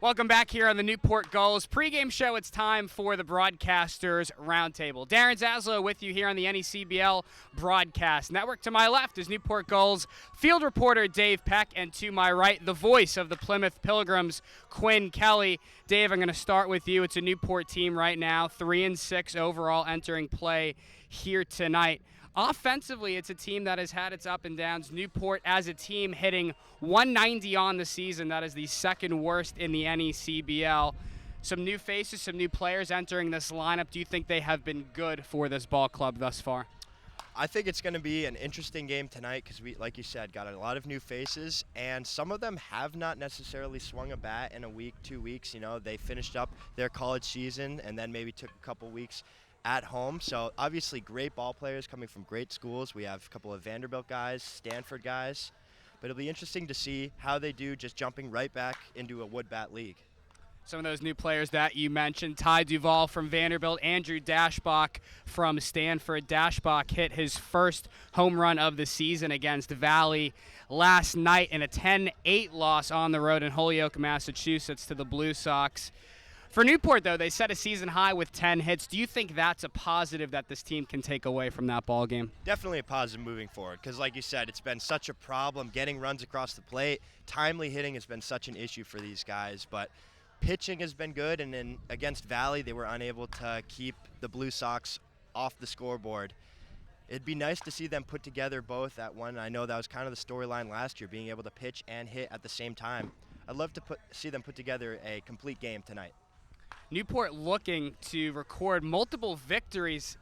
Welcome back here on the Newport Gulls pregame show. It's time for the Broadcasters Roundtable. Darren Zaslow with you here on the NECBL Broadcast Network. To my left is Newport Gulls field reporter Dave Peck, and to my right, the voice of the Plymouth Pilgrims, Quinn Kelly. Dave, I'm going to start with you. It's a Newport team right now, 3-6 overall entering play here tonight. Offensively, it's a team that has had its up and downs. Newport, as a team, hitting 190 on the season. That is the second worst in the NECBL. Some new faces, some new players entering this lineup. Do you think they have been good for this ball club thus far? I think it's going to be an interesting game tonight because we, like you said, got a lot of new faces, and some of them have not necessarily swung a bat in a week, 2 weeks. You know, they finished up their college season and then maybe took a couple weeks at home. So obviously great ball players coming from great schools. We have a couple of Vanderbilt guys, Stanford guys, but it'll be interesting to see how they do just jumping right back into a wood bat league. Some of those new players that you mentioned, Ty Duvall from Vanderbilt, Andrew Dashbach from Stanford. Dashbach hit his first home run of the season against Valley last night in a 10-8 loss on the road in Holyoke, Massachusetts to the Blue Sox. For Newport, though, they set a season high with 10 hits. Do you think that's a positive that this team can take away from that ball game? Definitely a positive moving forward because, like you said, it's been such a problem getting runs across the plate. Timely hitting has been such an issue for these guys, but pitching has been good, and then against Valley, they were unable to keep the Blue Sox off the scoreboard. It'd be nice to see them put together both at one. I know that was kind of the storyline last year, being able to pitch and hit at the same time. I'd love to see them put together a complete game tonight. Newport looking to record multiple victories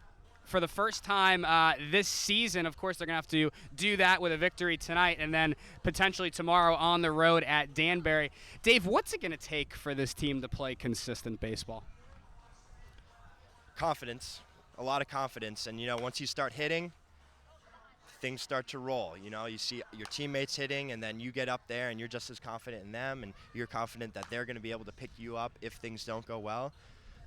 for the first time this season. Of course, they're going to have to do that with a victory tonight and then potentially tomorrow on the road at Danbury. Dave, what's it going to take for this team to play consistent baseball? Confidence, a lot of confidence. And, you know, once you start hitting, things start to roll. You know, you see your teammates hitting, and then you get up there and you're just as confident in them, and you're confident that they're going to be able to pick you up if things don't go well.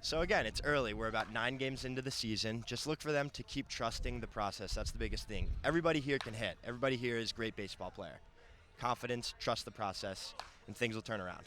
So again, it's early. We're about 9 games into the season. Just look for them to keep trusting the process. That's the biggest thing. Everybody here can hit. Everybody here is a great baseball player. Confidence, trust the process, and things will turn around.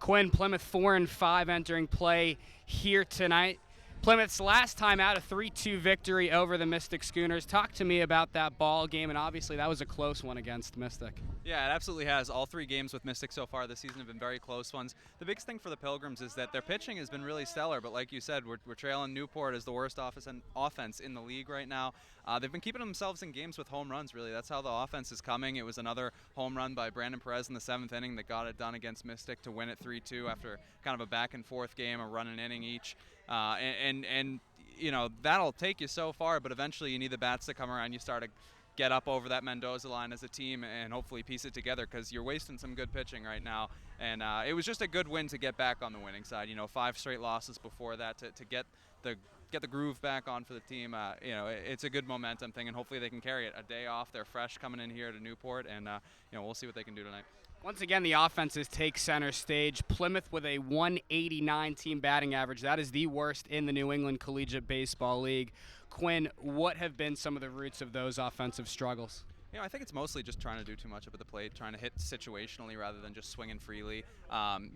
Quinn, Plymouth 4-5 entering play here tonight. Plymouth's last time out, a 3-2 victory over the Mystic Schooners. Talk to me about that ball game, and obviously that was a close one against Mystic. Yeah, it absolutely has. All 3 games with Mystic so far this season have been very close ones. The biggest thing for the Pilgrims is that their pitching has been really stellar, but like you said, we're trailing Newport as the worst offense in the league right now. They've been keeping themselves in games with home runs, really. That's how the offense is coming. It was another home run by Brandon Perez in the 7th inning that got it done against Mystic to win it 3-2 after kind of a back-and-forth game, a run an inning each. And you know, that'll take you so far, but eventually you need the bats to come around. You start to get up over that Mendoza line as a team and hopefully piece it together because you're wasting some good pitching right now. And it was just a good win to get back on the winning side. You know, 5 straight losses before that to get the groove back on for the team. You know, it's a good momentum thing, and hopefully they can carry it. A day off, they're fresh coming in here to Newport, and you know, we'll see what they can do tonight. Once again, the offenses take center stage. Plymouth with a 189 team batting average. That is the worst in the New England Collegiate Baseball League. Quinn, what have been some of the roots of those offensive struggles? You know, I think it's mostly just trying to do too much up at the plate, trying to hit situationally rather than just swinging freely.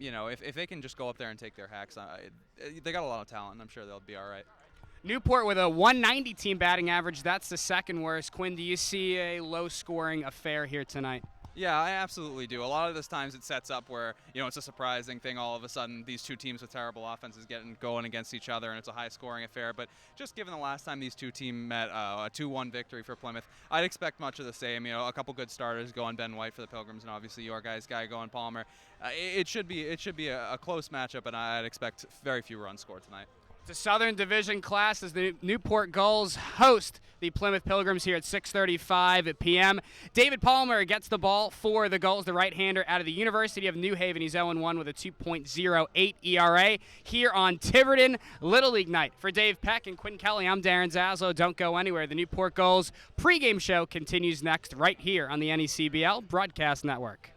You know, if they can just go up there and take their hacks, they got a lot of talent, and I'm sure they'll be all right. Newport with a 190 team batting average. That's the second worst. Quinn, do you see a low-scoring affair here tonight? Yeah, I absolutely do. A lot of those times it sets up where, you know, it's a surprising thing. All of a sudden, these two teams with terrible offenses getting going against each other, and it's a high-scoring affair. But just given the last time these two teams met, a 2-1 victory for Plymouth, I'd expect much of the same. You know, a couple good starters going Ben White for the Pilgrims, and obviously your guys' guy going Palmer. It should be a close matchup, and I'd expect very few runs scored tonight. The Southern Division class as the Newport Gulls host the Plymouth Pilgrims here at 6:35 p.m. David Palmer gets the ball for the Gulls, the right-hander out of the University of New Haven. He's 0-1 with a 2.08 ERA here on Tiverton Little League night. For Dave Peck and Quinn Kelly, I'm Darren Zaslow. Don't go anywhere. The Newport Gulls pregame show continues next right here on the NECBL Broadcast Network.